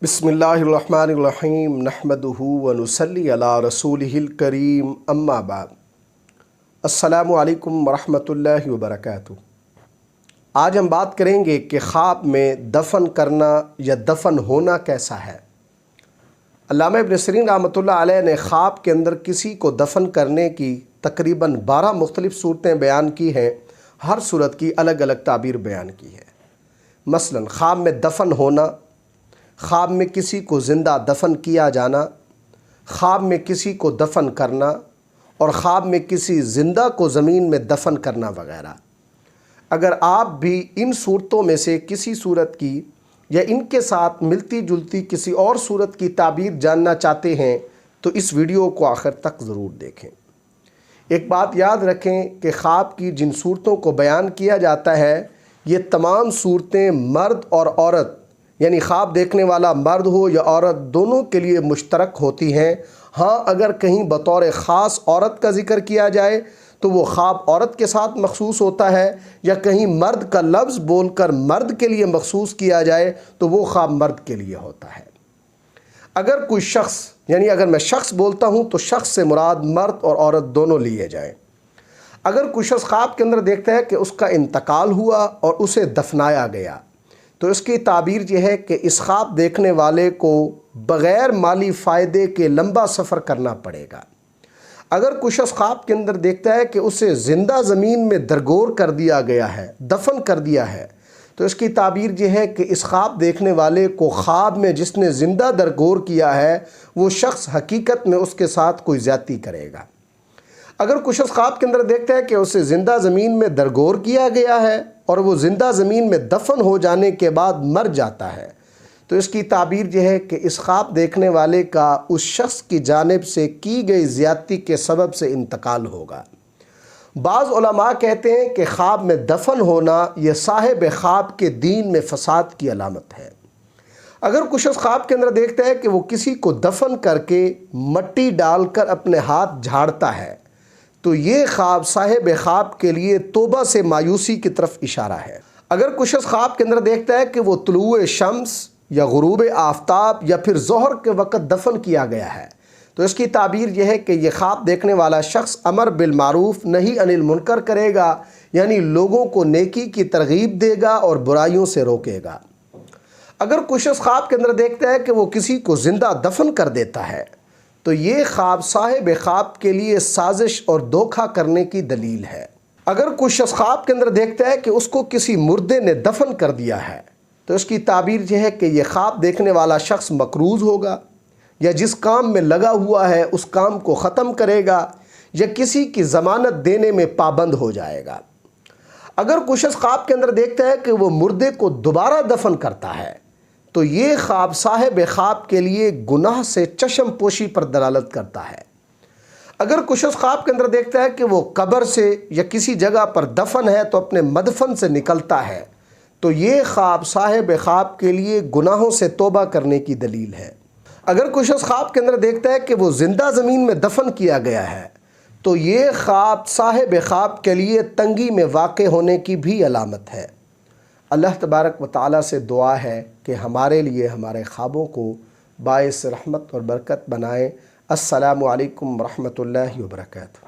बिस्मिल्लाहिर्रहमानिर्रहीम नहमदुहु व नुसल्ली अला रसूलिहिल करीम अम्मा बाद। अस्सलामु अलैकुम वरहमतुल्लाहि व बरकातुहू। आज हम बात करेंगे कि ख्वाब में दफन करना या दफन होना कैसा है। अल्लामा इब्न सीरीन रहमतुल्लाह अलैह ने ख्वाब के अंदर किसी को दफन करने की तकरीबन 12 मुख्तलिफ़ सूरतें बयान की हैं। हर सूरत की अलग अलग ताबीर बयान की है। मसलन ख्वाब में दफन होना, ख्वाब में किसी को ज़िंदा दफन किया जाना, ख्वाब में किसी को दफन करना और ख्वाब में किसी ज़िंदा को ज़मीन में दफन करना वगैरह। अगर आप भी इन सूरतों में से किसी सूरत की या इनके साथ मिलती जुलती किसी और सूरत की ताबीर जानना चाहते हैं तो इस वीडियो को आखिर तक ज़रूर देखें। एक बात याद रखें कि ख्वाब की जिन सूरतों को बयान किया जाता है ये तमाम सूरतें मर्द और औरत यानी ख्वाब देखने वाला मर्द हो या औरत दोनों के लिए मुश्तरक होती हैं। हाँ, अगर कहीं बतौर ख़ास औरत का ज़िक्र किया जाए तो वो ख्वाब औरत के साथ मखसूस होता है, या कहीं मर्द का लफ्ज़ बोलकर मर्द के लिए मखसूस किया जाए तो वो ख्वाब मर्द के लिए होता है। अगर कोई शख्स यानी अगर मैं शख्स बोलता हूँ तो शख्स से मुराद मर्द और औरत दोनों लिए जाएँ। अगर कोई शख्स ख्वाब के अंदर देखता है कि उसका इंतकाल हुआ और उसे दफनाया गया तो इसकी ताबीर यह है कि इस ख्वाब देखने वाले को बग़ैर माली फ़ायदे के लंबा सफ़र करना पड़ेगा। अगर कोई शख्स ख्वाब के अंदर देखता है कि उसे ज़िंदा ज़मीन में दरगोर कर दिया गया है, दफन कर दिया है, तो इसकी ताबीर यह है कि इस ख्वाब देखने वाले को ख्वाब में जिसने ज़िंदा दरगोर किया है वो शख्स हकीकत में उसके साथ कोई ज़्यादती करेगा। अगर कुछ शख्स ख्वाब के अंदर देखता है कि उसे ज़िंदा ज़मीन में दरगोर किया गया है और वो ज़िंदा ज़मीन में दफन हो जाने के बाद मर जाता है तो इसकी ताबीर यह है कि इस ख्वाब देखने वाले का उस शख्स की जानिब से की गई ज़्यादती के सबब से इंतकाल होगा। बाज़ उलमा कहते हैं कि ख्वाब में दफन होना यह साहिब ख्वाब के दीन में फ़साद की अलामत है। अगर कुछ शख्स ख्वाब के अंदर देखता है कि वो किसी को दफन करके मट्टी डालकर अपने हाथ झाड़ता है तो ये ख्वाब साहिब ख्वाब के लिए तौबा से मायूसी की तरफ इशारा है। अगर कुछ शख्स ख्वाब के अंदर देखता है कि वो तुलूए शम्स या गुरूब आफ्ताब या फिर ज़ोहर के वक़्त दफन किया गया है तो इसकी ताबीर यह है कि यह ख्वाब देखने वाला शख्स अमर बिल मारूफ नही अनिल मुनकर करेगा, यानी लोगों को नेकी की तरगीब देगा और बुराइयों से रोकेगा। अगर कुछ शख्स ख्वाब के अंदर देखता है कि वो किसी को ज़िंदा दफन कर देता है तो ये ख्वाब साहिब ख्वाब के लिए साजिश और धोखा करने की दलील है। अगर कोई शख्स ख्वाब के अंदर देखता है कि उसको किसी मुर्दे ने दफन कर दिया है तो इसकी ताबीर यह है कि यह ख्वाब देखने वाला शख्स मकरूज़ होगा, या जिस काम में लगा हुआ है उस काम को ख़त्म करेगा, या किसी की ज़मानत देने में पाबंद हो जाएगा। अगर कोई शख्स ख्वाब के अंदर देखता है कि वो मुर्दे को दोबारा दफन करता है तो ये ख्वाब साहिब ख्वाब के लिए गुनाह से चश्म पोशी पर दलालत करता है। अगर कुछ शख्स ख्वाब के अंदर देखता है कि वो कब्र से या किसी जगह पर दफन है तो अपने मदफन से निकलता है तो ये ख्वाब साहिब ख्वाब के लिए गुनाहों से तौबा करने की दलील है। अगर कुछ शख्स ख्वाब के अंदर देखता है कि वो ज़िंदा ज़मीन में दफन किया गया है तो ये ख्वाब साहिब ख्वाब के लिए तंगी में वाक़ होने की भी अलामत है। अल्लाह तबारक व तआला से दुआ है कि हमारे लिए हमारे ख्वाबों को बाइस रहमत और बरकत बनाए। अस्सलामु अलैकुम व रहमतुल्लाहि व बरकातुहू।